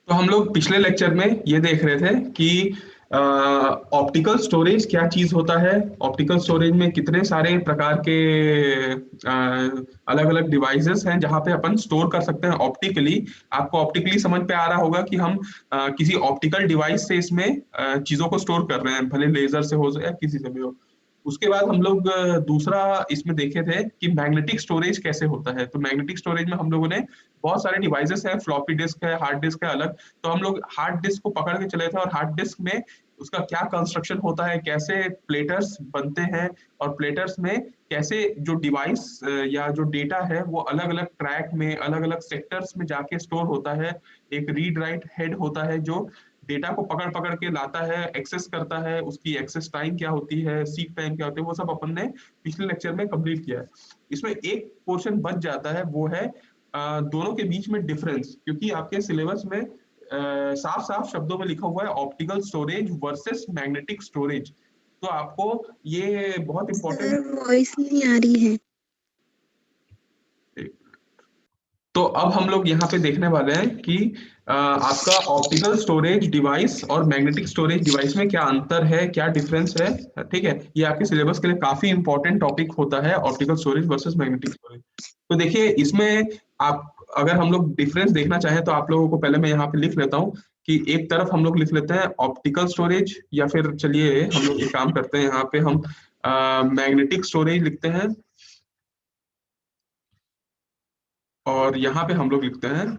तो हम लोग पिछले लेक्चर में ये देख रहे थे कि ऑप्टिकल स्टोरेज क्या चीज होता है। ऑप्टिकल स्टोरेज में कितने सारे प्रकार के अलग अलग डिवाइसेस हैं जहां पे अपन स्टोर कर सकते हैं ऑप्टिकली। आपको ऑप्टिकली समझ पे आ रहा होगा कि हम किसी ऑप्टिकल डिवाइस से इसमें चीजों को स्टोर कर रहे हैं, भले लेजर से हो या किसी से भी हो। उसके बाद हम लोग दूसरा इसमें देखे थे कि मैग्नेटिक स्टोरेज कैसे होता है। तो मैग्नेटिक स्टोरेज में हम लोगों ने बहुत सारे डिवाइसेस हैं, फ्लॉपी डिस्क है, हार्ड डिस्क है अलग। तो हम लोग हार्ड डिस्क को पकड़ के चले थे और हार्ड डिस्क में उसका क्या कंस्ट्रक्शन होता है, कैसे प्लेटर्स बनते हैं, और प्लेटर्स में कैसे जो डिवाइस या जो डेटा है वो अलग अलग ट्रैक में अलग अलग सेक्टर्स में जाके स्टोर होता है। एक रीड राइट हेड होता है जो डेटा को पकड़ पकड़ के लाता है, एक्सेस करता है, उसकी एक्सेस टाइम क्या होती है, सीक टाइम क्या होती है, वो सब अपन ने पिछले लेक्चर में कंप्लीट किया है। इसमें एक पोर्शन बच जाता है, वो है दोनों के बीच में डिफरेंस। क्योंकि आपके सिलेबस में साफ साफ शब्दों में लिखा हुआ है optical storage versus magnetic storage. तो आपको ये बहुत इंपॉर्टेंट। सर वॉइस नहीं आ रही है। तो अब हम लोग यहाँ पे देखने वाले हैं कि आपका ऑप्टिकल स्टोरेज डिवाइस और मैग्नेटिक स्टोरेज डिवाइस में क्या अंतर है, क्या डिफरेंस है। ठीक है, ये आपके सिलेबस के लिए काफी इंपॉर्टेंट टॉपिक होता है, optical storage versus magnetic storage. तो देखिए इसमें आप अगर हम लोग डिफरेंस देखना चाहें तो आप लोगों को पहले मैं यहाँ पे लिख लेता हूँ कि एक तरफ हम लोग लिख लेते हैं ऑप्टिकल स्टोरेज, या फिर चलिए हम लोग एक काम करते हैं, यहाँ पे हम मैग्नेटिक स्टोरेज लिखते हैं और यहाँ पे हम लोग लिखते हैं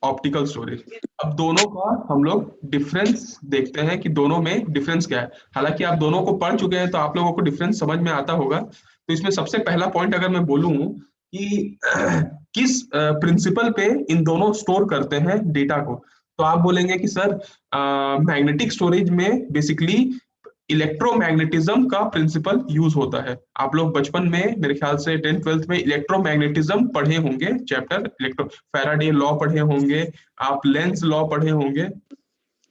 ऑप्टिकल स्टोरेज। अब दोनों का हम लोग डिफरेंस देखते हैं कि दोनों में डिफरेंस क्या है। हालांकि आप दोनों को पढ़ चुके हैं तो आप लोगों को डिफरेंस समझ में आता होगा। तो इसमें सबसे पहला पॉइंट अगर मैं बोलूं कि किस प्रिंसिपल पे इन दोनों स्टोर करते हैं डेटा को, तो आप बोलेंगे कि सर मैग्नेटिक स्टोरेज में बेसिकली इलेक्ट्रोमैग्नेटिज्म का प्रिंसिपल यूज होता है। आप लोग बचपन में मेरे ख्याल से 10th 12th में इलेक्ट्रोमैग्नेटिज्म पढ़े होंगे, चैप्टर इलेक्ट्रो फैराडे लॉ पढ़े होंगे, आप लेंस लॉ पढ़े होंगे।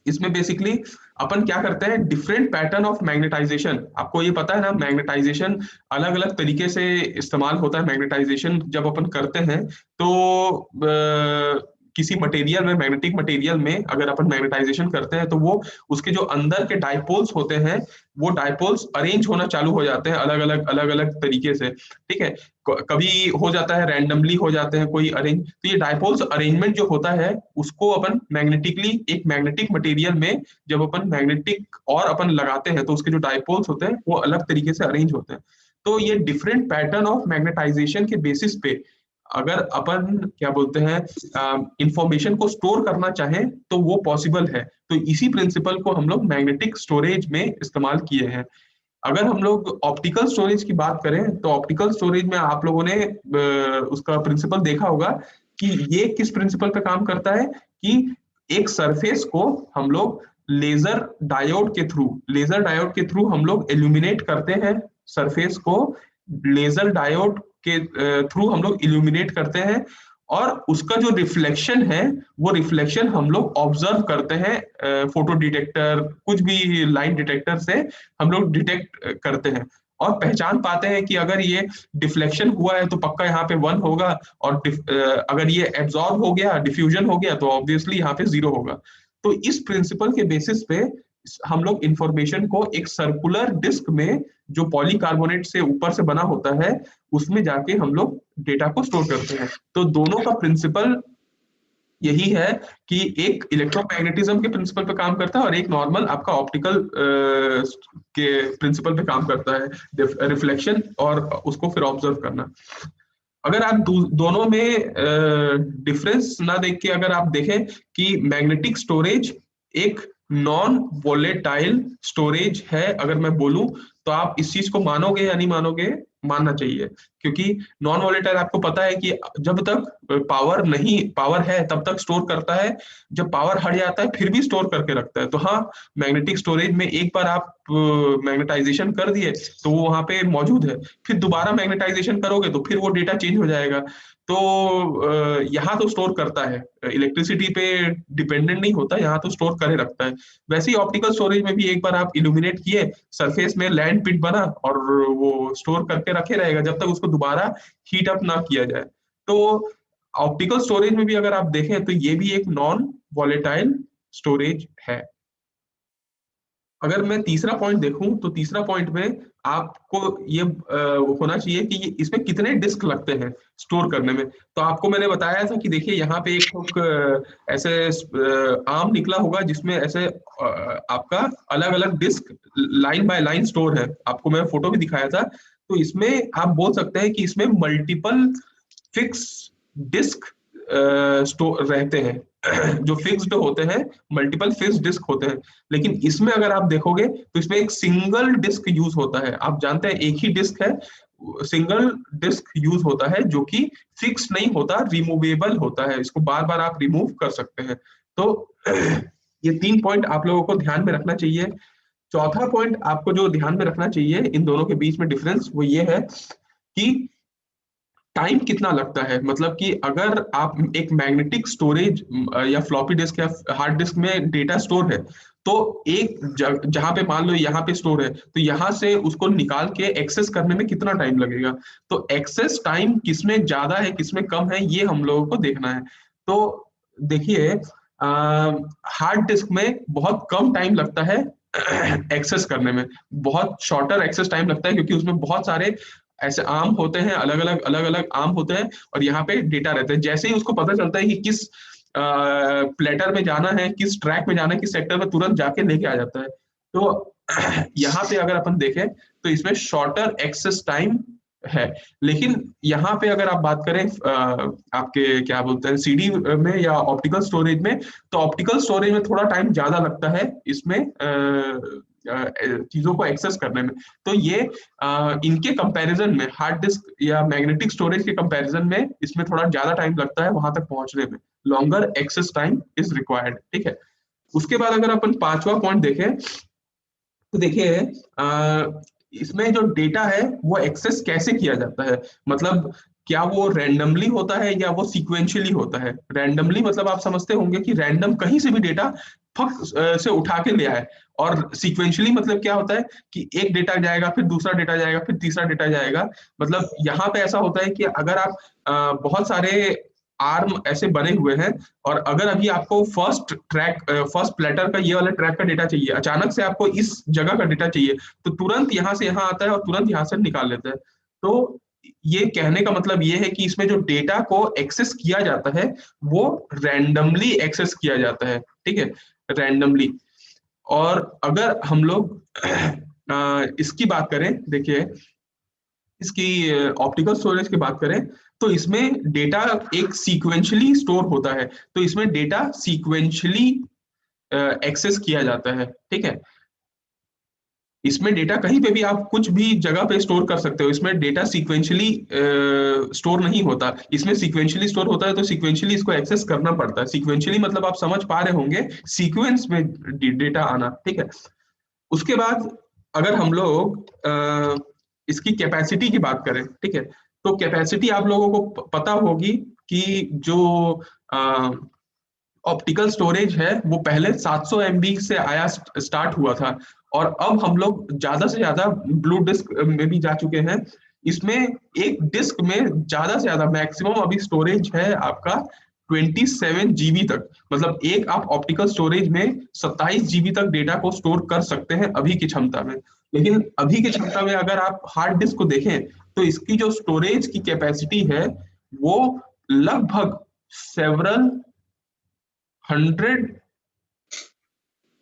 इसमें बेसिकली अपन क्या करते हैं, डिफरेंट पैटर्न ऑफ मैग्नेटाइजेशन। आपको ये पता है ना, मैग्नेटाइजेशन अलग अलग तरीके से इस्तेमाल होता है। मैग्नेटाइजेशन जब अपन करते हैं तो किसी मटेरियल में, मैग्नेटिक मटेरियल में अगर अपन मैग्नेटाइजेशन करते हैं तो वो उसके जो अंदर के डाइपोल्स होते हैं वो डाइपोल्स अरेंज होना चालू हो जाते हैं अलग अलग तरीके से। ठीक है, कभी हो जाता है रैंडमली हो जाते हैं कोई अरेंज। तो ये डाइपोल्स अरेंजमेंट जो होता है उसको अपन मैग्नेटिकली एक मैग्नेटिक मटेरियल में जब अपन मैग्नेटिक और अपन लगाते हैं तो उसके जो डाइपोल्स होते हैं वो अलग तरीके से अरेंज होते हैं। तो ये डिफरेंट पैटर्न ऑफ मैग्नेटाइजेशन के बेसिस पे अगर अपन क्या बोलते हैं इंफॉर्मेशन को स्टोर करना चाहें तो वो पॉसिबल है। तो इसी प्रिंसिपल को हम लोग मैग्नेटिक स्टोरेज में इस्तेमाल किए हैं। अगर हम लोग ऑप्टिकल स्टोरेज की बात करें तो ऑप्टिकल स्टोरेज में आप लोगों ने उसका प्रिंसिपल देखा होगा कि ये किस प्रिंसिपल पे काम करता है कि एक सरफेस को हम लोग लेजर डायोड के थ्रू हम लोग इल्यूमिनेट करते हैं। सरफेस को लेजर डायोड के थ्रू हम लोग इल्यूमिनेट करते हैं, और उसका जो रिफ्लेक्शन है वो रिफ्लेक्शन हम लोग ऑब्जर्व करते हैं फोटो डिटेक्टर, कुछ भी लाइट डिटेक्टर से हम लोग डिटेक्ट करते हैं और पहचान पाते हैं कि अगर ये डिफ्लेक्शन हुआ है तो पक्का यहाँ पे 1 होगा, और अगर ये एब्जॉर्ब हो गया, डिफ्यूजन हो गया, तो ऑब्वियसली यहाँ पे 0 होगा। तो इस प्रिंसिपल के बेसिस पे हम लोग इंफॉर्मेशन को एक सर्कुलर डिस्क में जो पॉलीकार्बोनेट से ऊपर से बना होता है उसमें जाके हम लोग डेटा को स्टोर करते हैं। तो दोनों का प्रिंसिपल यही है कि एक इलेक्ट्रोमैग्नेटिज्म के प्रिंसिपल पे काम करता है और एक नॉर्मल आपका ऑप्टिकल के प्रिंसिपल पे काम करता है, रिफ्लेक्शन और उसको फिर ऑब्जर्व करना। अगर आप दोनों में डिफरेंस ना देख के अगर आप देखें कि मैग्नेटिक स्टोरेज एक नॉन वोलेटाइल स्टोरेज है, अगर मैं बोलूं तो आप इस चीज को मानोगे या नहीं मानोगे? मानना चाहिए। क्योंकि नॉन वोलेटाइल आपको पता है कि जब तक पावर है तब तक स्टोर करता है, जब पावर हट जाता है फिर भी स्टोर करके रखता है। तो हाँ, मैग्नेटिक स्टोरेज में एक बार आप मैग्नेटाइजेशन कर दिए तो वो वहां पे मौजूद है, फिर दोबारा मैग्नेटाइजेशन करोगे तो फिर वो डेटा चेंज हो जाएगा। तो यहाँ तो स्टोर करता है, इलेक्ट्रिसिटी पे डिपेंडेंट नहीं होता, यहाँ तो स्टोर करे रखता है। वैसे ही ऑप्टिकल स्टोरेज में भी एक बार आप इल्यूमिनेट किए, सरफेस में लैंड पिट बना और वो स्टोर करके रखे रहेगा जब तक उसको दोबारा हीट अप ना किया जाए। तो ऑप्टिकल स्टोरेज में भी अगर आप देखें तो ये भी एक नॉन वॉलेटाइल स्टोरेज है। अगर मैं तीसरा पॉइंट देखूं तो तीसरा पॉइंट में आपको ये होना चाहिए कि ये इसमें कितने डिस्क लगते हैं स्टोर करने में। तो आपको मैंने बताया था कि देखिए यहाँ पे एक ऐसे आर्म निकला होगा जिसमें ऐसे आपका अलग अलग disk line by line store है, आपको मैं फोटो भी दिखाया था। तो इसमें आप बोल सकते हैं कि इसमें मल्टीपल फिक्स डिस्क स्टोर रहते हैं जो फिक्स्ड होते हैं, मल्टीपल फिक्स डिस्क होते हैं। लेकिन इसमें अगर आप देखोगे तो इसमें एक सिंगल डिस्क यूज होता है। आप जानते हैं एक ही डिस्क है, सिंगल डिस्क यूज होता है जो कि फिक्स नहीं होता, रिमूवेबल होता है, इसको बार बार आप रिमूव कर सकते हैं। तो ये 3 पॉइंट आप लोगों को ध्यान में रखना चाहिए। चौथा पॉइंट आपको जो ध्यान में रखना चाहिए इन दोनों के बीच में डिफरेंस वो ये है कि टाइम कितना लगता है। मतलब कि अगर आप एक मैग्नेटिक स्टोरेज या फ्लॉपी डिस्क या हार्ड डिस्क में डेटा स्टोर है, तो एक जहां पे मान लो यहाँ पे स्टोर है, तो यहाँ से उसको निकाल के एक्सेस करने में कितना टाइम लगेगा। तो एक्सेस टाइम किसमें ज्यादा है किसमें कम है ये हम लोगों को देखना है। तो देखिए हार्ड डिस्क में बहुत कम टाइम लगता है एक्सेस करने में, बहुत शॉर्टर एक्सेस टाइम लगता है, क्योंकि उसमें बहुत सारे ऐसे आर्म होते हैं, अलग अलग आर्म होते हैं, और यहाँ पे डेटा रहता है। जैसे ही उसको पता चलता है कि किस प्लेटर में जाना है, किस ट्रैक में जाना है, किस सेक्टर में, तुरंत जाके लेके आ जाता है। तो यहाँ पे अगर अपन देखें तो इसमें शॉर्टर एक्सेस टाइम है। लेकिन यहाँ पे अगर आप बात करें आपके क्या बोलते हैं सीडी में या ऑप्टिकल स्टोरेज में, तो ऑप्टिकल स्टोरेज में थोड़ा टाइम ज्यादा लगता है इसमें चीजों को एक्सेस करने में। तो ये इनके कंपैरिजन में हार्ड डिस्क या मैग्नेटिक स्टोरेज के कंपैरिजन में इसमें थोड़ा ज्यादा टाइम लगता है वहां तक पहुंचने में, longer access time is required. ठीक है। उसके बाद अगर अपन पांचवा पॉइंट देखें तो देखिए इसमें जो डेटा है वो एक्सेस कैसे किया जाता है। मतलब क्या वो रैंडमली होता है या वो सीक्वेंशियली होता है। रैंडमली मतलब आप समझते होंगे कि रैंडम कहीं से भी डेटा फक से उठा के ले आए, और सीक्वेंशियली मतलब क्या होता है कि एक डेटा जाएगा, फिर दूसरा डेटा जाएगा, फिर तीसरा डेटा जाएगा। मतलब यहाँ पे ऐसा होता है कि अगर आप बहुत सारे आर्म ऐसे बने हुए हैं, और अगर अभी आपको फर्स्ट प्लेटर का ये वाला ट्रैक का डेटा चाहिए, अचानक से आपको इस जगह का डेटा चाहिए, तो तुरंत यहाँ से यहाँ आता है और तुरंत यहाँ से निकाल लेता है। तो ये कहने का मतलब ये है कि इसमें जो डेटा को एक्सेस किया जाता है वो रैंडमली एक्सेस किया जाता है। ठीक है, रैंडमली। और अगर हम लोग इसकी बात करें, देखिए इसकी ऑप्टिकल स्टोरेज की बात करें, तो इसमें डेटा एक सीक्वेंशियली स्टोर होता है। तो इसमें डेटा सीक्वेंशियली एक्सेस किया जाता है। ठीक है, इसमें डेटा कहीं पे भी आप कुछ भी जगह पे स्टोर कर सकते हो। इसमें डेटा सीक्वेंशियली स्टोर नहीं होता, इसमें सीक्वेंशियली स्टोर होता है। तो सीक्वेंशियली इसको एक्सेस करना पड़ता है। सीक्वेंशियली मतलब आप समझ पा रहे होंगे, सीक्वेंस में डेटा आना। ठीक है। उसके बाद अगर हम लोग इसकी कैपेसिटी की बात करें, ठीक है, तो कैपेसिटी आप लोगों को पता होगी कि जो ऑप्टिकल स्टोरेज है वो पहले 700 एमबी से आया, स्टार्ट हुआ था, और अब हम लोग ज्यादा से ज्यादा ब्लू डिस्क में भी जा चुके हैं। इसमें एक डिस्क में ज्यादा से ज्यादा मैक्सिमम अभी स्टोरेज है आपका 27 जीबी तक। मतलब एक आप ऑप्टिकल स्टोरेज में 27 जीबी तक डेटा को स्टोर कर सकते हैं अभी की क्षमता में। लेकिन अभी की क्षमता में अगर आप हार्ड डिस्क को देखें तो इसकी जो स्टोरेज की कैपेसिटी है वो लगभग सेवरल 100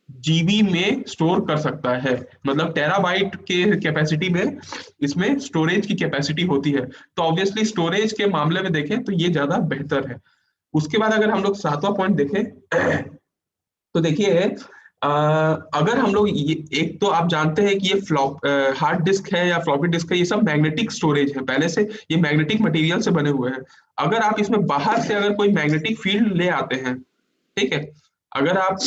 जीबी में स्टोर कर सकता है। मतलब टेराबाइट के कैपेसिटी में इसमें स्टोरेज की कैपेसिटी होती है। तो ऑब्वियसली स्टोरेज के मामले में देखें तो ये ज्यादा बेहतर है। उसके बाद अगर हम लोग सातवां पॉइंट देखें तो देखिए अगर हम लोग ये, एक तो आप जानते हैं कि ये हार्ड डिस्क है या फ्लॉपी डिस्क है, ये सब मैग्नेटिक स्टोरेज है, पहले से ये मैग्नेटिक मटेरियल से बने हुए हैं। अगर आप इसमें बाहर से अगर कोई मैग्नेटिक फील्ड ले आते हैं, ठीक है, अगर आप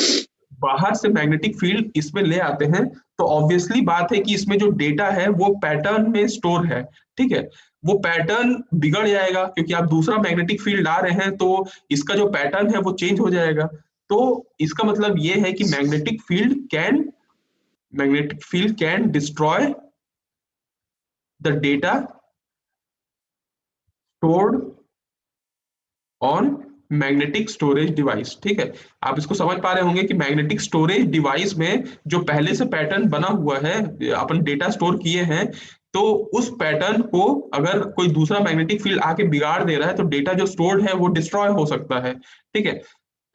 बाहर से मैग्नेटिक फील्ड इसमें ले आते हैं, तो ऑब्वियसली बात है कि इसमें जो डेटा है वो पैटर्न में स्टोर है। ठीक है, वो पैटर्न बिगड़ जाएगा क्योंकि आप दूसरा मैग्नेटिक फील्ड ला रहे हैं, तो इसका जो पैटर्न है वो चेंज हो जाएगा। तो इसका मतलब ये है कि magnetic field can destroy the data stored on magnetic storage device. ठीक है, आप इसको समझ पा रहे होंगे कि मैग्नेटिक स्टोरेज डिवाइस में जो पहले से पैटर्न बना हुआ है, अपन डेटा स्टोर किए हैं, तो उस पैटर्न को अगर कोई दूसरा मैग्नेटिक फील्ड आके बिगाड़ दे रहा है तो डेटा जो स्टोर्ड है वो डिस्ट्रॉय हो सकता है। ठीक है,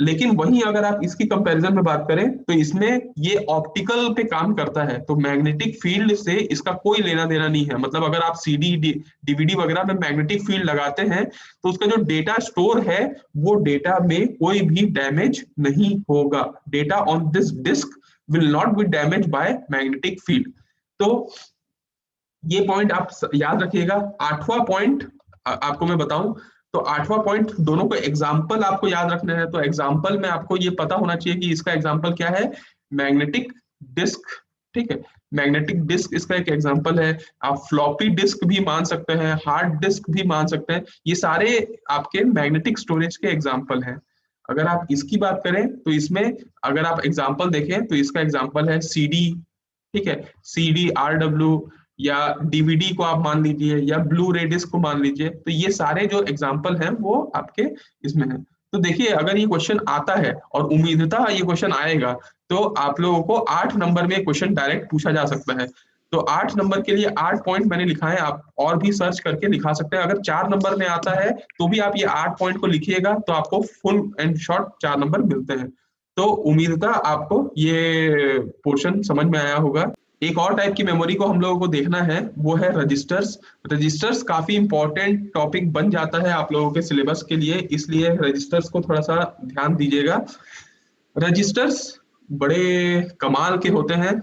लेकिन वहीं अगर आप इसकी कंपैरिजन में बात करें तो इसमें ये ऑप्टिकल पे काम करता है, तो मैग्नेटिक फील्ड से इसका कोई लेना देना नहीं है। मतलब अगर आप सीडी डीवीडी वगैरह में मैग्नेटिक फील्ड लगाते हैं तो उसका जो डेटा स्टोर है वो डेटा में कोई भी डैमेज नहीं होगा। Data on this disk will not be damage by magnetic field. तो ये पॉइंट आप याद रखिएगा। आठवां पॉइंट आपको मैं बताऊं तो आठवां पॉइंट, दोनों को एग्जाम्पल आपको याद रखना है। तो एग्जाम्पल में आपको ये पता होना चाहिए कि इसका एग्जाम्पल क्या है, मैग्नेटिक डिस्क। ठीक है, मैग्नेटिक डिस्क इसका एक एग्जाम्पल है। आप फ्लॉपी डिस्क भी मान सकते हैं, हार्ड डिस्क भी मान सकते हैं, ये सारे आपके मैग्नेटिक स्टोरेज के एग्जाम्पल हैं। अगर आप इसकी बात करें तो इसमें अगर आप एग्जाम्पल देखें तो इसका एग्जाम्पल है सीडी। ठीक है, सीडी आरडब्ल्यू या डीवीडी को आप मान लीजिए या ब्लू रे डिस्क को मान लीजिए, तो ये सारे जो एग्जाम्पल हैं वो आपके इसमें है। तो देखिए अगर ये क्वेश्चन आता है, और उम्मीदता ये क्वेश्चन आएगा, तो आप लोगों को 8 नंबर में क्वेश्चन डायरेक्ट पूछा जा सकता है। तो 8 नंबर के लिए 8 पॉइंट मैंने लिखा है, आप और भी सर्च करके लिखा सकते हैं। अगर 4 नंबर में आता है तो भी आप ये 8 पॉइंट को लिखिएगा, तो आपको फुल एंड शॉर्ट 4 नंबर मिलते हैं। तो उम्मीदता आपको ये पोर्शन समझ में आया होगा। एक और टाइप की मेमोरी को हम लोगों को देखना है, वो है रजिस्टर्स। रजिस्टर्स काफी इंपॉर्टेंट टॉपिक बन जाता है आप लोगों के सिलेबस के लिए, इसलिए रजिस्टर्स को थोड़ा सा ध्यान दीजिएगा। रजिस्टर्स बड़े कमाल के होते हैं।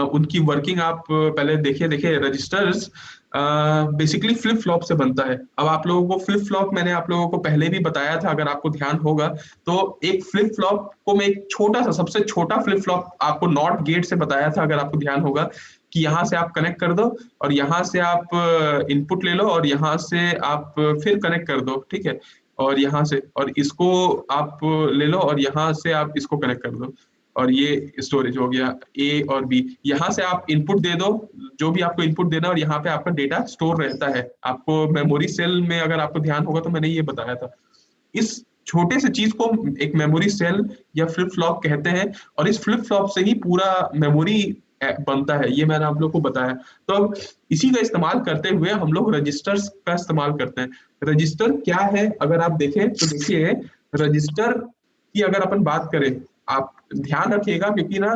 उनकी वर्किंग आप पहले देखिए। देखिए रजिस्टर्स बेसिकली फ्लिप फ्लॉप से बनता है। अब आप लोगों को फ्लिप फ्लॉप मैंने आप लोगों को पहले भी बताया था, अगर आपको ध्यान होगा तो। एक फ्लिप फ्लॉप को मैं एक छोटा सा, सबसे छोटा फ्लिप फ्लॉप आपको नॉट गेट से बताया था, अगर आपको ध्यान होगा, कि यहाँ से आप कनेक्ट कर दो और यहाँ से आप इनपुट ले लो और यहाँ से आप फिर कनेक्ट कर दो। ठीक है, और यहाँ से, और इसको आप ले लो और यहाँ से आप इसको कनेक्ट कर दो, और ये स्टोरेज हो गया ए और बी। यहाँ से आप इनपुट दे दो जो भी आपको इनपुट देना, और यहाँ पे आपका डेटा स्टोर रहता है। आपको मेमोरी सेल में अगर आपको ध्यान होगा तो मैंने ये बताया था। इस छोटे से चीज को एक मेमोरी सेल या फ्लिप फ्लॉप कहते हैं, और इस फ्लिप फ्लॉप से ही पूरा मेमोरी बनता है, ये मैंने आप लोग को बताया। तो अब इसी का इस्तेमाल करते हुए हम लोग रजिस्टर्स का इस्तेमाल करते हैं। रजिस्टर क्या है अगर आप देखें तो देखिए, रजिस्टर की अगर अपन बात करें, आप ध्यान रखिएगा, क्योंकि ना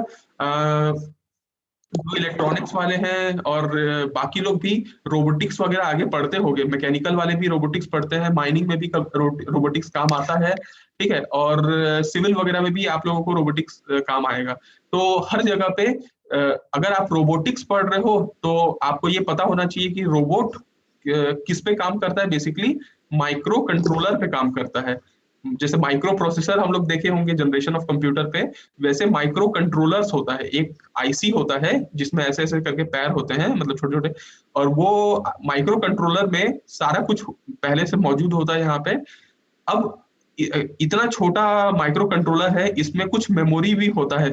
जो इलेक्ट्रॉनिक्स वाले हैं और बाकी लोग भी रोबोटिक्स वगैरह आगे पढ़ते होंगे, मैकेनिकल वाले भी रोबोटिक्स पढ़ते हैं, माइनिंग में भी रोबोटिक्स काम आता है। ठीक है, और सिविल वगैरह में भी आप लोगों को रोबोटिक्स काम आएगा। तो हर जगह पे अगर आप रोबोटिक्स पढ़ रहे हो तो आपको ये पता होना चाहिए कि रोबोट किस पे काम करता है। बेसिकली माइक्रो कंट्रोलर पे काम करता है। जैसे माइक्रो प्रोसेसर हम लोग देखे होंगे जनरेशन ऑफ कंप्यूटर पे, वैसे माइक्रो कंट्रोलर्स होता है। एक आईसी होता है जिसमें ऐसे ऐसे करके पैर होते हैं, मतलब छोटे छोटे, और वो माइक्रो कंट्रोलर में सारा कुछ पहले से मौजूद होता है यहाँ पे। अब इतना छोटा माइक्रो कंट्रोलर है, इसमें कुछ मेमोरी भी होता है,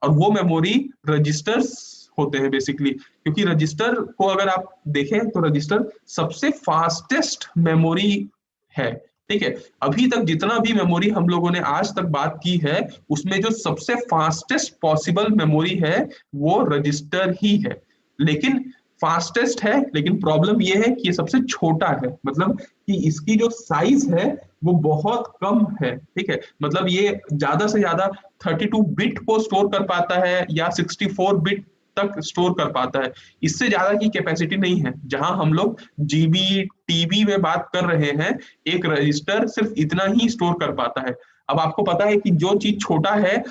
और वो मेमोरी रजिस्टर्स होते हैं बेसिकली। क्योंकि रजिस्टर को अगर आप देखें तो रजिस्टर सबसे फास्टेस्ट मेमोरी है। ठीक है, अभी तक जितना भी मेमोरी हम लोगों ने आज तक बात की है, उसमें जो सबसे फास्टेस्ट पॉसिबल मेमोरी है वो रजिस्टर ही है। लेकिन फास्टेस्ट है, लेकिन प्रॉब्लम ये है कि ये सबसे छोटा है, मतलब कि इसकी जो साइज है वो बहुत कम है। ठीक है, मतलब ये ज्यादा से ज्यादा 32 बिट को स्टोर कर पाता है या 64 बिट तक स्टोर कर पाता है। इससे ज्यादा की कैपेसिटी नहीं है। जहां हम लोग जीबी टीबी में बात कर रहे हैं, एक रजिस्टर सिर्फ इतना ही स्टोर कर पाता है। अब आपको पता है कि जो चीज छोटा है,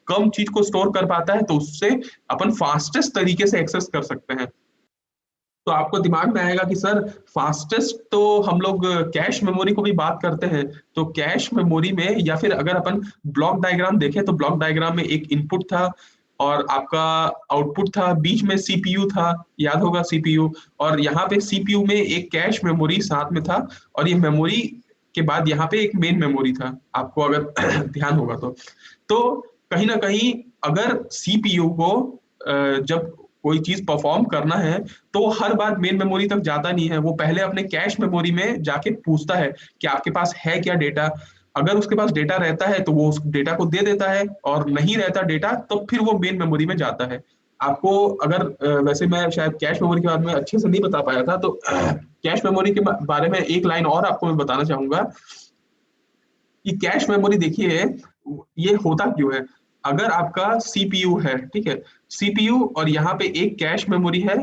कम चीज को स्टोर कर पाता है, तो उससे अपन फास्टेस्ट तरीके से एक्सेस कर सकते हैं। तो आपको दिमाग में आएगा कि सर फास्टेस्ट तो हम लोग कैश मेमोरी को भी बात करते हैं। तो कैश मेमोरी में, या फिर अगर अपन ब्लॉक डायग्राम देखें तो ब्लॉक डायग्राम में एक इनपुट था और आपका आउटपुट था, बीच में सीपीयू था, याद होगा सीपीयू, और यहाँ पे सीपीयू में एक कैश मेमोरी साथ में था, और ये मेमोरी के बाद यहाँ पे एक मेन मेमोरी था, आपको अगर ध्यान होगा तो। कहीं ना कहीं अगर सीपीयू को जब कोई चीज परफॉर्म करना है तो वो हर बार मेन मेमोरी तक जाता नहीं है, वो पहले अपने कैश मेमोरी में जाके पूछता है कि आपके पास है क्या डेटा। अगर उसके पास डेटा रहता है तो वो उस डेटा को दे देता है, और नहीं रहता डेटा तो फिर वो मेन मेमोरी में जाता है। आपको अगर वैसे मैं शायद कैश मेमोरी के बारे में अच्छे से नहीं बता पाया था, तो कैश मेमोरी के बारे में एक लाइन और आपको मैं बताना चाहूंगा कि कैश मेमोरी देखिए ये होता क्यों है। अगर आपका सीपीयू है, ठीक है, सीपीयू और यहाँ पे एक कैश मेमोरी है,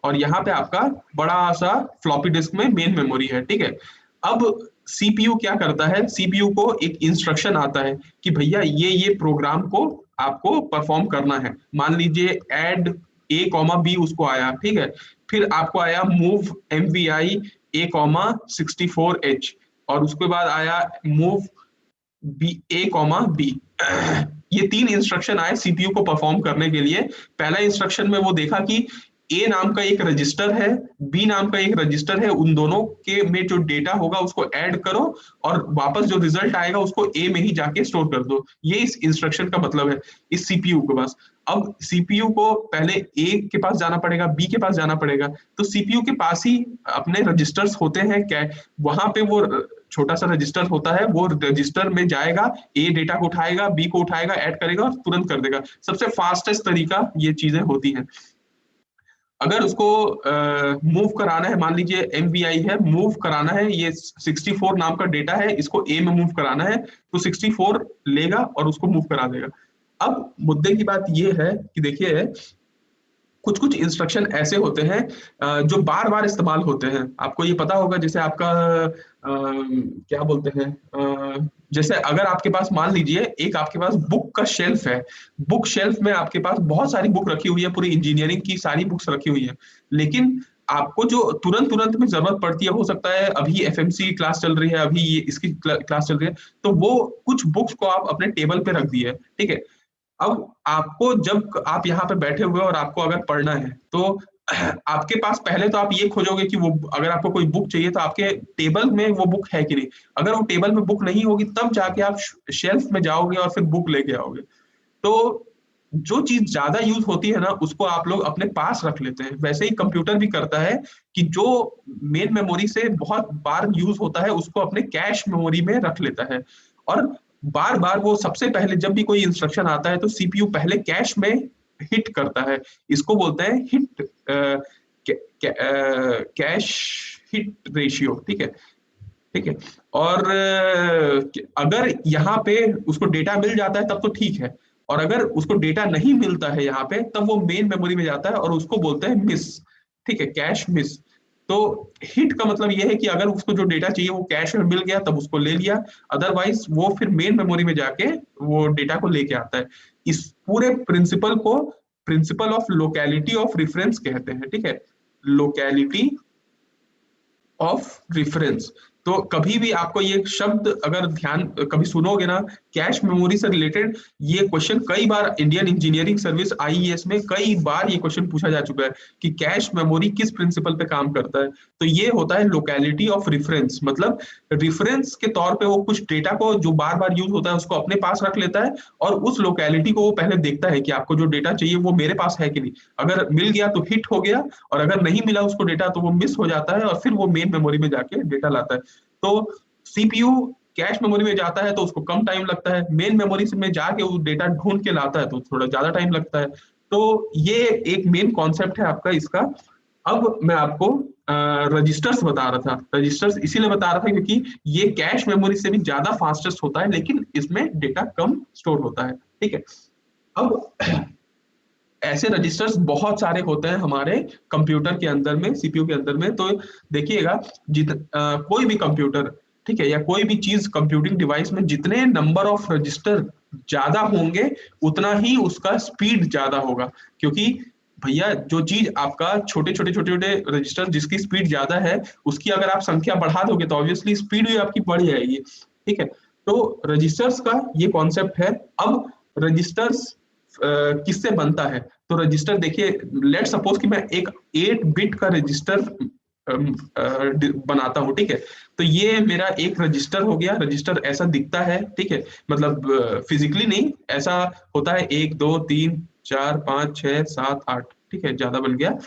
और यहाँ पे आपका बड़ा सा फ्लॉपी डिस्क में मेन मेमोरी है, ठीक है। अब सीपीयू क्या करता है, सीपीयू को एक इंस्ट्रक्शन आता है कि भैया ये प्रोग्राम को आपको परफॉर्म करना है। मान लीजिए ऐड ए कॉमा बी उसको आया, ठीक है। फिर आपको आया मूव एमवीआई ए कॉमा 64H, और उसके बाद आया मूव बी ए कॉमा बी। ये तीन इंस्ट्रक्शन आए सीपीयू को परफॉर्म करने के लिए। पहला इंस्ट्रक्शन में वो देखा कि ए नाम का एक रजिस्टर है, बी नाम का एक रजिस्टर है, उन दोनों के में जो डेटा होगा उसको ऐड करो, और वापस जो रिजल्ट आएगा उसको ए में ही जाके स्टोर कर दो। ये इस इंस्ट्रक्शन का मतलब है इस सीपीयू के पास। अब सीपीयू को पहले ए के पास जाना पड़ेगा, बी के पास जाना पड़ेगा, तो सीपीयू के पास ही अपने रजिस्टर्स होते हैं क्या, वहां पे वो छोटा सा रजिस्टर होता है, वो रजिस्टर में जाएगा, ए डेटा को उठाएगा, बी को उठाएगा, ऐड करेगा और तुरंत कर देगा। सबसे फास्टेस्ट तरीका ये चीजें होती हैं। अगर उसको मूव कराना है, मान लीजिए एमवीआई है, मूव कराना है, ये 64 नाम का डेटा है, इसको ए में मूव कराना है, तो 64 लेगा और उसको मूव करा देगा। अब मुद्दे की बात ये है कि देखिए कुछ कुछ इंस्ट्रक्शन ऐसे होते हैं जो बार बार इस्तेमाल होते हैं। आपको ये पता होगा, जैसे आपका क्या बोलते हैं, जैसे अगर आपके पास मान लीजिए एक आपके पास बुक का शेल्फ है, बुक शेल्फ में आपके पास बहुत सारी बुक रखी हुई है, पूरी इंजीनियरिंग की सारी बुक्स रखी हुई है, लेकिन आपको जो तुरंत तुरंत में जरूरत पड़ती है, हो सकता है अभी एफएमसी क्लास चल रही है, अभी ये इसकी क्लास चल रही है, तो वो कुछ बुक्स को आप अपने टेबल पे रख दिए, ठीक है। अब आपको जब आप यहाँ पे बैठे हुए और आपको अगर पढ़ना है, तो आपके पास पहले तो आप ये खोजोगे कि वो अगर आपको कोई बुक चाहिए तो आपके टेबल में वो बुक है कि नहीं। अगर वो टेबल में बुक नहीं होगी तब जाके आप शेल्फ में जाओगे और फिर बुक लेके आओगे। तो जो चीज ज्यादा यूज होती है ना उसको आप लोग अपने पास रख लेते हैं। वैसे ही कंप्यूटर भी करता है कि जो मेन मेमोरी से बहुत बार यूज होता है उसको अपने कैश मेमोरी में रख लेता है। और बार बार वो सबसे पहले जब भी कोई इंस्ट्रक्शन आता है तो सीपीयू पहले कैश में हिट करता है। इसको बोलते हैं हिट कैश हिट रेशियो, ठीक है, ठीक है। और अगर यहाँ पे उसको डेटा मिल जाता है तब तो ठीक है, और अगर उसको डेटा नहीं मिलता है यहाँ पे तब वो मेन मेमोरी में जाता है और उसको बोलते हैं मिस, ठीक है, कैश मिस। तो हिट का मतलब ये है कि अगर उसको जो डेटा चाहिए वो कैश में मिल गया तब उसको ले लिया, अदरवाइज वो फिर मेन मेमोरी में जाके वो डेटा को लेके आता है। इस पूरे प्रिंसिपल को principle of locality of reference कहते हैं, ठीक है, लोकेलिटी ऑफ रेफरेंस। तो कभी भी आपको ये शब्द अगर ध्यान कभी सुनोगे ना, कैश मेमोरी से रिलेटेड, ये क्वेश्चन कई बार इंडियन इंजीनियरिंग सर्विस आईईएस में कई बार ये क्वेश्चन पूछा जा चुका है कि कैश मेमोरी किस प्रिंसिपल पे काम करता है। तो ये होता है लोकेलिटी ऑफ रेफरेंस, मतलब रेफरेंस के तौर पे वो कुछ डेटा को जो बार बार यूज होता है उसको अपने पास रख लेता है, और उस लोकेलिटी को वो पहले देखता है कि आपको जो डेटा चाहिए वो मेरे पास है कि नहीं। अगर मिल गया तो हिट हो गया, और अगर नहीं मिला उसको डेटा तो वो मिस हो जाता है, और फिर वो मेन मेमोरी में जाके डेटा लाता है। तो सीपीयू कैश मेमोरी में जाता है तो उसको कम टाइम लगता है, मेन मेमोरी में जाके वो डेटा ढूंढ के लाता है तो थोड़ा ज्यादा टाइम लगता है। तो ये एक मेन कॉन्सेप्ट है आपका इसका। अब मैं आपको रजिस्टर्स बता रहा था। रजिस्टर्स इसीलिए बता रहा था क्योंकि ये कैश मेमोरी से भी ज्यादा फास्टेस्ट होता है, लेकिन इसमें डेटा कम स्टोर होता है, ठीक है। अब ऐसे रजिस्टर्स बहुत सारे होते हैं हमारे कंप्यूटर के अंदर में, सीपीयू के अंदर में। तो देखिएगा कोई भी कंप्यूटर, ठीक है, या कोई भी चीज कंप्यूटिंग डिवाइस में जितने नंबर ऑफ रजिस्टर ज्यादा होंगे उतना ही उसका स्पीड ज्यादा होगा। क्योंकि भैया जो चीज आपका छोटे छोटे छोटे छोटे रजिस्टर जिसकी स्पीड ज्यादा है उसकी अगर आप संख्या बढ़ा दोगे तो ऑब्वियसली स्पीड भी आपकी बढ़ जाएगी, ठीक है। तो रजिस्टर्स का ये कॉन्सेप्ट है। अब रजिस्टर्स किससे बनता है, तो रजिस्टर देखिए, लेट सपोज कि मैं एक 8 बिट का रजिस्टर बनाता हूं, ठीक है। तो ये मेरा एक रजिस्टर हो गया। रजिस्टर ऐसा दिखता है, ठीक है, मतलब फिजिकली नहीं, ऐसा होता है 1 2 3 4 5 6 7 8, ठीक है, ज्यादा बन गया।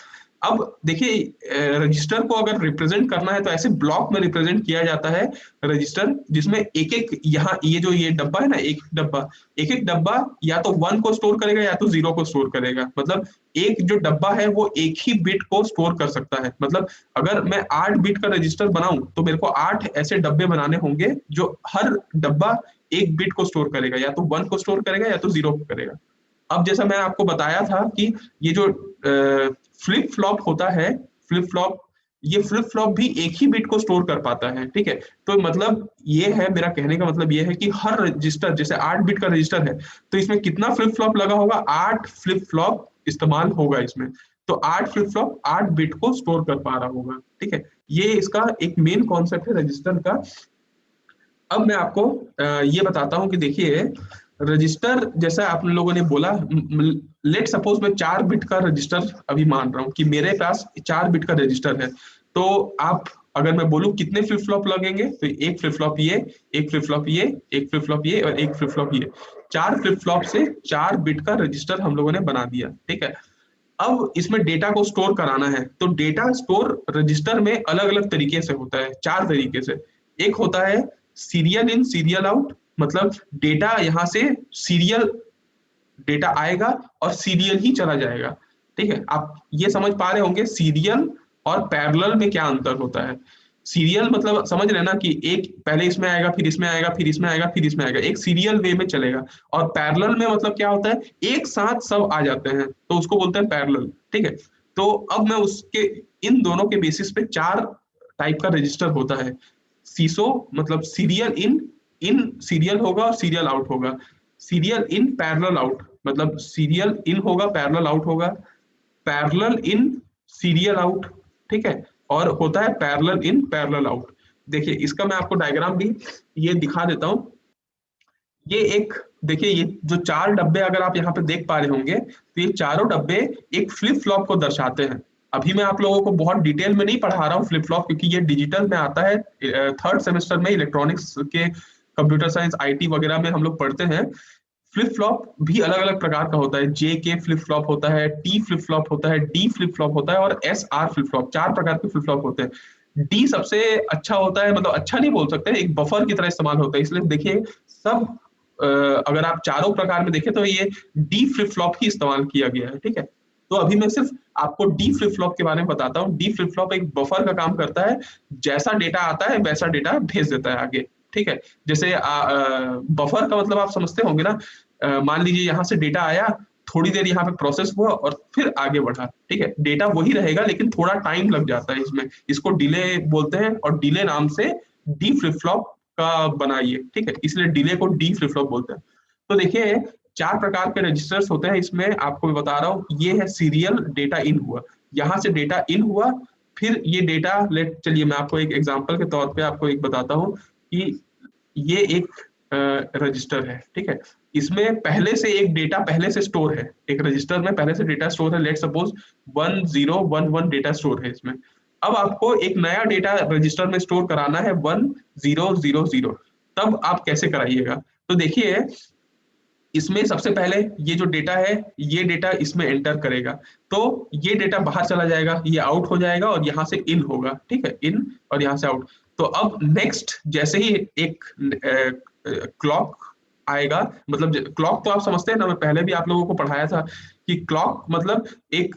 अब देखिए रजिस्टर को अगर रिप्रेजेंट करना है तो ऐसे ब्लॉक में रिप्रेजेंट किया जाता है रजिस्टर, जिसमें एक एक, यहाँ ये जो ये डब्बा है ना, एक एक डब्बा या तो 1 को स्टोर करेगा या तो 0 को स्टोर करेगा। मतलब एक जो डब्बा है वो एक ही बिट को स्टोर कर सकता है। मतलब अगर मैं 8 बिट का रजिस्टर बनाऊं तो मेरे को 8 ऐसे डब्बे बनाने होंगे जो हर डब्बा एक बिट को स्टोर करेगा, या तो 1 को स्टोर करेगा या तो 0 को करेगा। अब जैसा मैं आपको बताया था कि ये जो फ्लिप फ्लॉप होता है, फ्लिप फ्लॉप, ये फ्लिप फ्लॉप भी एक ही बिट को स्टोर कर पाता है, ठीक है। तो मतलब ये है, मेरा कहने का मतलब ये है कि हर रजिस्टर, जैसे 8 बिट का रजिस्टर है तो इसमें कितना फ्लिप फ्लॉप लगा होगा, 8 फ्लिप फ्लॉप इस्तेमाल होगा इसमें। तो 8 फ्लिप फ्लॉप 8 बिट को स्टोर कर पा रहा होगा, ठीक है। ये इसका एक मेन कॉन्सेप्ट है रजिस्टर का। अब मैं आपको ये बताता हूं कि देखिए रजिस्टर, जैसा आप लोगों ने बोला, लेट सपोज मैं 4 बिट का रजिस्टर अभी मान रहा हूं कि मेरे पास 4 बिट का रजिस्टर है। तो आप, अगर मैं बोलूं कितने फ्लिप फ्लॉप लगेंगे, तो एक फ्लिप फ्लॉप ये, एक फ्लिप फ्लॉप ये, एक फ्लिप फ्लॉप ये और एक फ्लिप फ्लॉप ये, 4 फ्लिप फ्लॉप से 4 बिट का रजिस्टर हम लोगों ने बना दिया, ठीक है। अब इसमें डेटा को स्टोर कराना है, तो डेटा स्टोर रजिस्टर में अलग अलग तरीके से होता है, 4 तरीके से। एक होता है सीरियल इन सीरियल आउट, मतलब डेटा यहां से सीरियल डेटा आएगा और सीरियल ही चला जाएगा, ठीक है। आप ये समझ पा रहे होंगे सीरियल और पैरेलल में क्या अंतर होता है। सीरियल मतलब समझ रहे ना कि एक पहले इसमें आएगा, फिर इसमें आएगा, फिर इसमें आएगा, फिर इसमें आएगा, एक सीरियल वे में चलेगा। और पैरेलल में मतलब क्या होता है, एक साथ सब आ जाते हैं, तो उसको बोलते हैं पैरेलल, ठीक है। तो अब मैं उसके, इन दोनों के बेसिस पे 4 टाइप का रजिस्टर होता है। सीसो मतलब सीरियल इन, इन सीरियल होगा और सीरियल आउट होगा। सीरियल इन पैरेलल आउट, मतलब सीरियल इन होगा, पैरेलल आउट होगा। पैरेलल इन सीरियल आउट, ठीक है। और होता है पैरेलल इन पैरेलल आउट। देखिए इसका मैं आपको डायग्राम भी ये दिखा देता हूं। ये एक, देखिए ये जो 4 डब्बे अगर आप यहाँ पे देख पा रहे होंगे, तो ये चारों डब्बे एक फ्लिप फ्लॉप को दर्शाते हैं। अभी मैं आप लोगों को बहुत डिटेल में नहीं पढ़ा रहा हूँ फ्लिप फ्लॉप, क्योंकि ये डिजिटल में आता है, 3rd सेमेस्टर में इलेक्ट्रॉनिक्स के, कंप्यूटर साइंस आईटी वगैरह में हम लोग पढ़ते हैं। फ्लिप फ्लॉप भी अलग अलग प्रकार का होता है, जे के फ्लिप फ्लॉप होता है, टी फ्लिप फ्लॉप होता है, डी फ्लिप फ्लॉप होता है और एस आर फ्लिप फ्लॉप। 4 प्रकार के फ्लिप फ्लॉप होते हैं। डी सबसे अच्छा होता है, मतलब अच्छा नहीं बोल सकते, एक बफर की तरह इस्तेमाल होता है। इसलिए देखिए सब, अगर आप चारों प्रकार में देखें तो ये डी फ्लिप फ्लॉप ही इस्तेमाल किया गया है, ठीक है। तो अभी मैं सिर्फ आपको डी फ्लिप फ्लॉप के बारे में बताता हूँ। डी फ्लिप फ्लॉप एक बफर का काम करता है, जैसा डेटा आता है वैसा डेटा भेज देता है आगे, ठीक है। जैसे बफर का मतलब आप समझते होंगे ना, मान लीजिए यहाँ से डेटा आया, थोड़ी देर यहाँ पे प्रोसेस हुआ और फिर आगे बढ़ा, ठीक है। डेटा वही रहेगा लेकिन थोड़ा टाइम लग जाता है इसमें, इसको डिले बोलते हैं और डिले नाम से डी फ्लिप फ्लॉप का बनाइए, ठीक है। इसलिए डिले को डी फ्लिप फ्लॉप बोलते हैं। तो देखिए 4 प्रकार के रजिस्टर्स होते हैं इसमें, आपको मैं बता रहा हूँ। ये है सीरियल डेटा इन हुआ, यहाँ से डेटा इन हुआ, फिर ये डेटा लेट, चलिए मैं आपको एक एग्जांपल के तौर पे आपको एक बताता हूँ कि ये एक रजिस्टर है, ठीक है। इसमें पहले से एक डेटा पहले से स्टोर है, एक रजिस्टर में पहले से डेटा स्टोर है। लेट सपोज 1011 डेटा स्टोर है इसमें। अब आपको एक नया डेटा रजिस्टर में स्टोर कराना है 1000। तब आप कैसे कराइएगा, तो देखिए इसमें सबसे पहले ये जो डेटा है, ये डेटा इसमें एंटर करेगा, तो ये डेटा बाहर चला जाएगा, ये आउट हो जाएगा और यहाँ से इन होगा, ठीक है, इन और यहाँ से आउट। तो अब नेक्स्ट जैसे ही एक क्लॉक आएगा, मतलब क्लॉक तो आप समझते हैं ना, मैं पहले भी आप लोगों को पढ़ाया था कि क्लॉक मतलब एक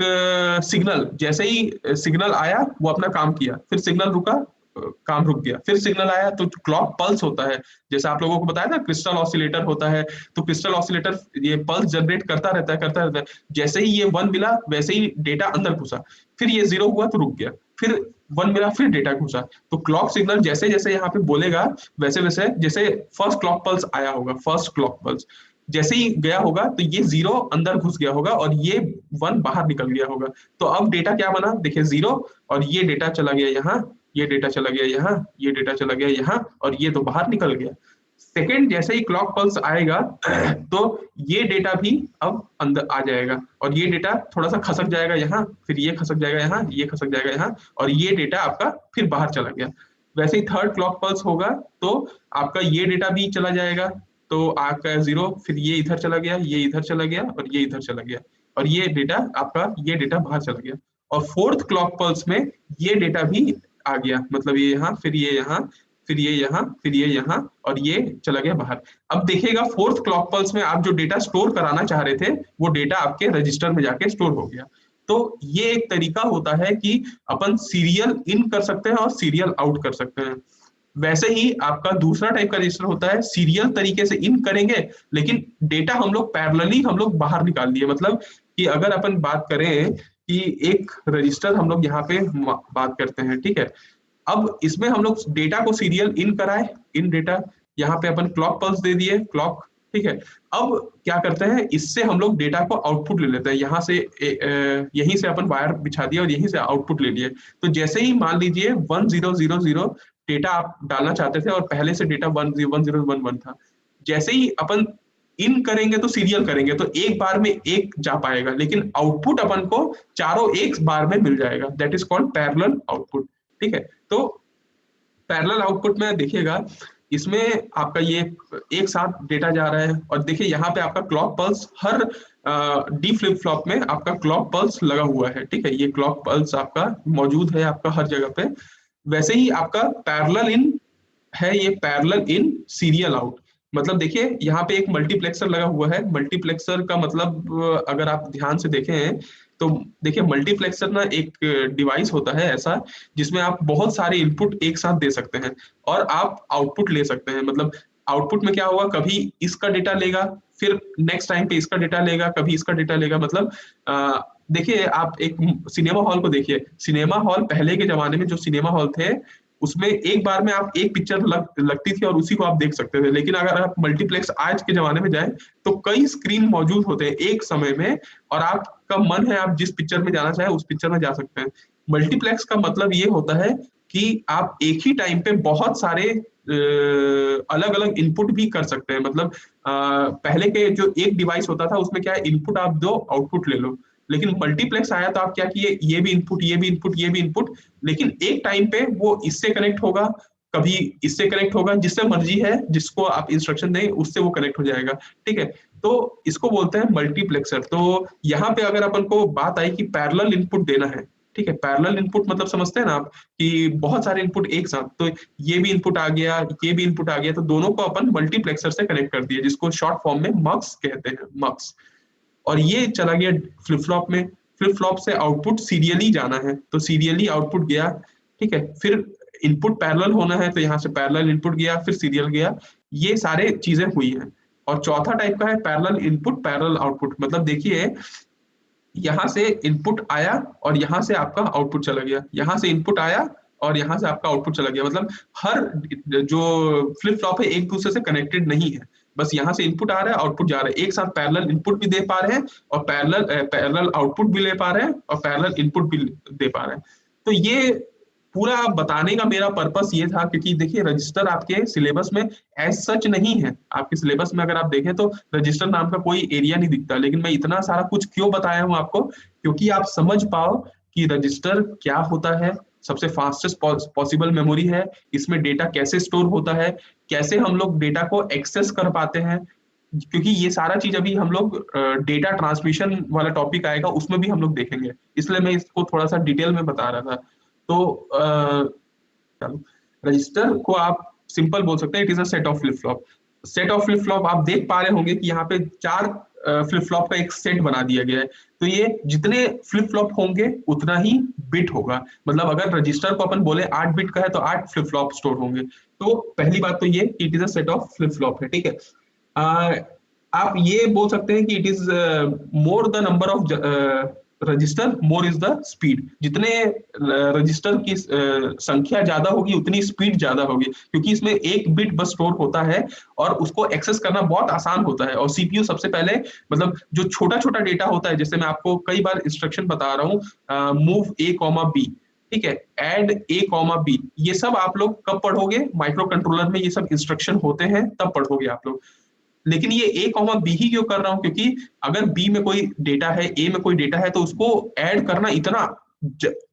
सिग्नल, जैसे ही सिग्नल आया वो अपना काम किया, फिर सिग्नल रुका, काम रुक गया, फिर सिग्नल आया, तो क्लॉक पल्स होता है। जैसे आप लोगों को बताया था क्रिस्टल ऑसिलेटर होता है, तो क्रिस्टल ऑसिलेटर ये पल्स जनरेट करता रहता है, करता रहता है। जैसे ही ये 1 मिला वैसे ही डेटा अंदर घुसा, फिर ये 0 हुआ तो रुक गया, फिर 1 मिला फिर डेटा घुसा। तो क्लॉक सिग्नल जैसे जैसे यहाँ पे बोलेगा वैसे वैसे, जैसे फर्स्ट क्लॉक पल्स आया होगा, फर्स्ट क्लॉक पल्स जैसे ही गया होगा तो ये 0 अंदर घुस गया होगा और ये 1 बाहर निकल गया होगा। तो अब डेटा क्या बना, देखिए 0, और ये डेटा चला गया यहाँ, ये डेटा चला गया यहाँ, ये डेटा चला गया यहाँ, और ये तो बाहर निकल गया। सेकेंड जैसे ही क्लॉक पल्स आएगा तो ये डेटा भी अब अंदर आ जाएगा, और ये डेटा थोड़ा सा खसक जाएगा यहाँ, फिर ये खसक जाएगा यहाँ, ये खसक जाएगा यहाँ, और ये डेटा आपका फिर बाहर चला गया। वैसे ही थर्ड क्लॉक पल्स होगा तो आपका ये डेटा भी चला जाएगा, तो आपका 0, फिर ये इधर चला गया, ये इधर चला गया और ये इधर चला गया। और ये डेटा आपका, ये डेटा बाहर चल गया। और फोर्थ क्लॉक पल्स में ये डेटा भी आ गया, मतलब ये यहाँ, फिर ये यहाँ, फिर ये यहाँ, फिर ये यहाँ, और ये चला गया बाहर। अब देखिएगा फोर्थ क्लॉक पल्स में आप जो डेटा स्टोर कराना चाह रहे थे वो डेटा आपके रजिस्टर में जाके स्टोर हो गया। तो ये एक तरीका होता है कि अपन सीरियल इन कर सकते हैं और सीरियल आउट कर सकते हैं। वैसे ही आपका दूसरा टाइप का रजिस्टर होता है, सीरियल तरीके से इन करेंगे लेकिन डेटा हम लोग पैरेलली हम लोग बाहर निकाल दिए। मतलब कि अगर अपन बात करें कि एक रजिस्टर हम लोग यहाँ पे बात करते हैं, ठीक है, अब इसमें हम लोग डेटा को सीरियल इन कराए, इन डेटा, यहाँ पे अपन क्लॉक पल्स दे दिए, क्लॉक, ठीक है। अब क्या करते हैं, इससे हम लोग डेटा को आउटपुट ले लेते हैं, यहाँ से यहीं से अपन वायर बिछा दिया और यहीं से आउटपुट ले लिए। तो जैसे ही मान लीजिए 1000 डेटा आप डालना चाहते थे और पहले से डेटा 1011 था, जैसे ही अपन इन करेंगे तो सीरियल करेंगे तो एक बार में एक जा पाएगा, लेकिन आउटपुट अपन को चारों एक बार में मिल जाएगा, that is called parallel output, ठीक है। तो पैरेलल आउटपुट में देखिएगा, इसमें आपका ये एक साथ डेटा जा रहा है, और देखिए यहाँ पे आपका क्लॉक पल्स हर डी फ्लिप फ्लॉप में आपका क्लॉक पल्स लगा हुआ है, ठीक है, ये क्लॉक पल्स आपका मौजूद है आपका हर जगह पे। वैसे ही आपका पैरेलल इन है, ये पैरेलल इन सीरियल आउट। मतलब देखिए यहाँ पे एक मल्टीप्लेक्सर लगा हुआ है, मल्टीप्लेक्सर का मतलब अगर आप ध्यान से देखें तो देखिए मल्टीप्लेक्सर ना एक डिवाइस होता है ऐसा जिसमें आप बहुत सारे इनपुट एक साथ दे सकते हैं और आप आउटपुट ले सकते हैं। मतलब आउटपुट में क्या होगा, कभी इसका डेटा लेगा, फिर नेक्स्ट टाइम पे इसका डेटा लेगा, कभी इसका डेटा लेगा। मतलब देखिए आप एक सिनेमा हॉल को देखिए, सिनेमा हॉल पहले के जमाने में जो सिनेमा हॉल थे उसमें एक बार में आप एक पिक्चर लगती थी और उसी को आप देख सकते थे। लेकिन अगर आप मल्टीप्लेक्स आज के जमाने में जाए तो कई स्क्रीन मौजूद होते हैं एक समय में, और आपका मन है आप जिस पिक्चर में जाना चाहे उस पिक्चर में जा सकते हैं। मल्टीप्लेक्स का मतलब ये होता है कि आप एक ही टाइम पे बहुत सारे अलग अलग इनपुट भी कर सकते हैं। मतलब पहले के जो एक डिवाइस होता था उसमें क्या है, इनपुट आप दो आउटपुट ले लो, लेकिन मल्टीप्लेक्स आया तो आप क्या किए, ये भी इनपुट, ये भी इनपुट, ये भी इनपुट, लेकिन एक टाइम पे वो इससे कनेक्ट होगा, कभी इससे कनेक्ट होगा, जिससे मर्जी है जिसको आप इंस्ट्रक्शन दें उससे वो कनेक्ट हो जाएगा, ठीक है। तो इसको बोलते हैं मल्टीप्लेक्सर। तो यहाँ पे अगर अपन को बात आई कि पैरेलल इनपुट देना है, ठीक है, पैरेलल इनपुट मतलब समझते हैं ना आप कि बहुत सारे इनपुट एक साथ, तो ये भी इनपुट आ गया, ये भी इनपुट आ गया, तो दोनों को अपन मल्टीप्लेक्सर से कनेक्ट कर दिए, जिसको शॉर्ट फॉर्म में मक्स कहते हैं, मक्स। और ये चला गया फ्लिप फ्लॉप में, फ्लिप फ्लॉप से आउटपुट सीरियली जाना है तो सीरियली आउटपुट गया, ठीक है। फिर इनपुट पैरेलल होना है तो यहाँ से पैरेलल इनपुट गया, फिर सीरियल गया, ये सारे चीजें हुई हैं। और चौथा टाइप का है पैरेलल इनपुट पैरेलल आउटपुट। मतलब देखिए यहाँ से इनपुट आया और यहाँ से आपका आउटपुट चला गया, यहाँ से इनपुट आया और यहाँ से आपका आउटपुट चला गया। मतलब हर जो फ्लिप फ्लॉप है एक दूसरे से कनेक्टेड नहीं है, बस यहाँ से इनपुट आ रहा है आउटपुट जा रहा है, एक साथ पैरेलल इनपुट भी दे पा रहे हैं और पैरेलल आउटपुट भी ले पा रहे हैं और पैरेलल इनपुट भी दे पा रहे हैं। तो ये पूरा बताने का मेरा पर्पस ये था, क्योंकि देखिए रजिस्टर आपके सिलेबस में एज सच नहीं है। आपके सिलेबस में अगर आप देखें तो रजिस्टर नाम का कोई एरिया नहीं दिखता, लेकिन मैं इतना सारा कुछ क्यों बताया हूँ आपको, क्योंकि आप समझ पाओ कि रजिस्टर क्या होता है, सबसे फास्टेस्ट पॉसिबल मेमोरी है, इसमें डेटा कैसे स्टोर होता है, कैसे हम लोग डेटा को एक्सेस कर पाते हैं, क्योंकि ये सारा चीज अभी हम लोग डेटा ट्रांसमिशन वाला टॉपिक आएगा उसमें भी हम लोग देखेंगे, इसलिए मैं इसको थोड़ा सा डिटेल में बता रहा था। तो रजिस्टर को आप सिंपल बोल सकते हैं, it is a set of flip flop. Set of flip flop आप देख पा रहे होंगे कि यहाँ पे 4 फ्लिप फ्लॉप का एक सेट बना दिया गया है। तो ये जितने फ्लिप फ्लॉप होंगे उतना ही बिट होगा। मतलब अगर रजिस्टर को अपन बोले 8 बिट का है तो 8 फ्लिप फ्लॉप स्टोर होंगे। तो पहली बात तो ये it is a set of flip flop है, ठीक है। आप ये बोल सकते हैं कि it is more the number of register more is the speed. जितने रजिस्टर की संख्या ज्यादा होगी उतनी स्पीड ज्यादा होगी, क्योंकि इसमें एक बिट बस स्टोर होता है और उसको एक्सेस करना बहुत आसान होता है। और सीपीयू सबसे पहले, मतलब जो छोटा छोटा डेटा होता है, जैसे मैं आपको कई बार इंस्ट्रक्शन बता रहा हूँ, मूव ए कॉमा बी, ठीक है, एड ए कॉमा बी, ये सब आप लोग कब पढ़ोगे, माइक्रो कंट्रोलर में ये सब इंस्ट्रक्शन होते हैं तब पढ़ोगे आप लोग। लेकिन ये ए कॉमा बी ही क्यों कर रहा हूं, क्योंकि अगर बी में कोई डेटा है, ए में कोई डेटा है, तो उसको ऐड करना इतना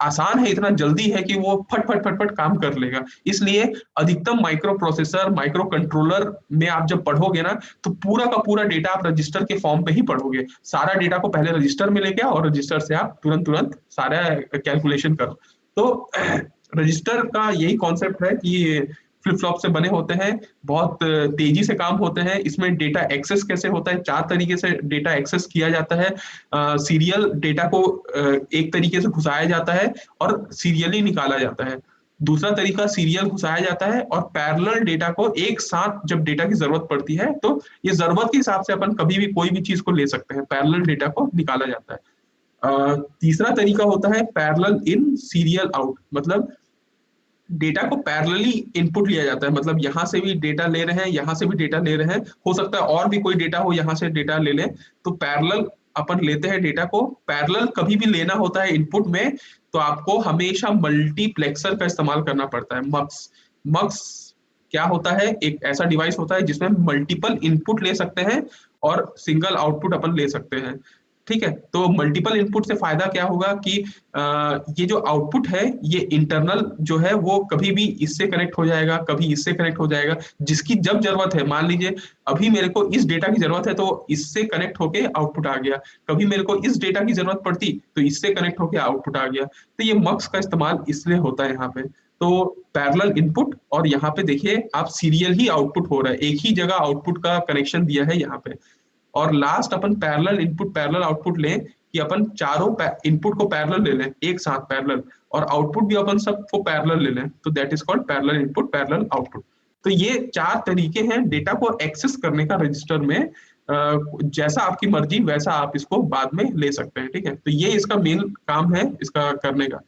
आसान है, इतना जल्दी है कि वो फट फट फट फट काम कर लेगा। इसलिए अधिकतम माइक्रो प्रोसेसर, माइक्रो कंट्रोलर में आप जब पढ़ोगे ना, तो पूरा का पूरा डेटा आप रजिस्टर के फॉर्म पे ही पढ़ोगे। सारा डेटा को पहले रजिस्टर में लेके आओ और रजिस्टर से आप तुरंत तुरंत सारा कैलकुलेशन करो। तो रजिस्टर का यही कॉन्सेप्ट है कि फ्लिप फ्लॉप से बने होते हैं, बहुत तेजी से काम होते हैं। इसमें डेटा एक्सेस कैसे होता है, 4 तरीके से डेटा एक्सेस किया जाता है। सीरियल डेटा को एक तरीके से घुसाया जाता है और सीरियली निकाला जाता है। दूसरा तरीका सीरियल घुसाया जाता है और पैरेलल डेटा को एक साथ जब डेटा की जरूरत पड़ती है तो ये जरूरत के हिसाब से अपन कभी भी कोई भी चीज को ले सकते हैं, पैरेलल डेटा को निकाला जाता है। तीसरा तरीका होता है पैरेलल इन सीरियल आउट, मतलब डेटा को पैरेलली इनपुट लिया जाता है, मतलब यहाँ से भी डेटा ले रहे हैं, यहाँ से भी डेटा ले रहे हैं, हो सकता है और भी कोई डेटा हो यहाँ से डेटा ले लें, तो पैरेलल अपन लेते हैं डेटा को। पैरेलल कभी भी लेना होता है इनपुट में तो आपको हमेशा मल्टीप्लेक्सर का इस्तेमाल करना पड़ता है, मक्स। मक्स क्या होता है, एक ऐसा डिवाइस होता है जिसमें मल्टीपल इनपुट ले सकते हैं और सिंगल आउटपुट अपन ले सकते हैं। ठीक है, तो मल्टीपल इनपुट से फायदा क्या होगा कि ये जो आउटपुट है ये इंटरनल जो है वो कभी भी इससे कनेक्ट हो जाएगा, कभी इससे कनेक्ट हो जाएगा, जिसकी जब जरूरत है। मान लीजिए अभी मेरे को इस डेटा की जरूरत है तो इससे कनेक्ट होके आउटपुट आ गया, कभी मेरे को इस डेटा की जरूरत पड़ती तो इससे कनेक्ट होके आउटपुट आ गया। तो ये मक्स का इस्तेमाल इसलिए होता है यहाँ पे। तो पैरेलल इनपुट और यहाँ पे देखिए आप सीरियल ही आउटपुट हो रहा है, एक ही जगह आउटपुट का कनेक्शन दिया है यहाँ पे। और लास्ट अपन पैरेलल इनपुट पैरेलल आउटपुट लें कि अपन चारों इनपुट को पैरेलल ले लें एक साथ पैरेलल, और आउटपुट भी अपन सबको पैरेलल ले लें, तो that is called parallel input parallel output. तो ये 4 तरीके हैं डेटा को एक्सेस करने का रजिस्टर में। जैसा आपकी मर्जी वैसा आप इसको बाद में ले सकते हैं। ठीक है, तो ये इसका मेन काम है इसका करने का।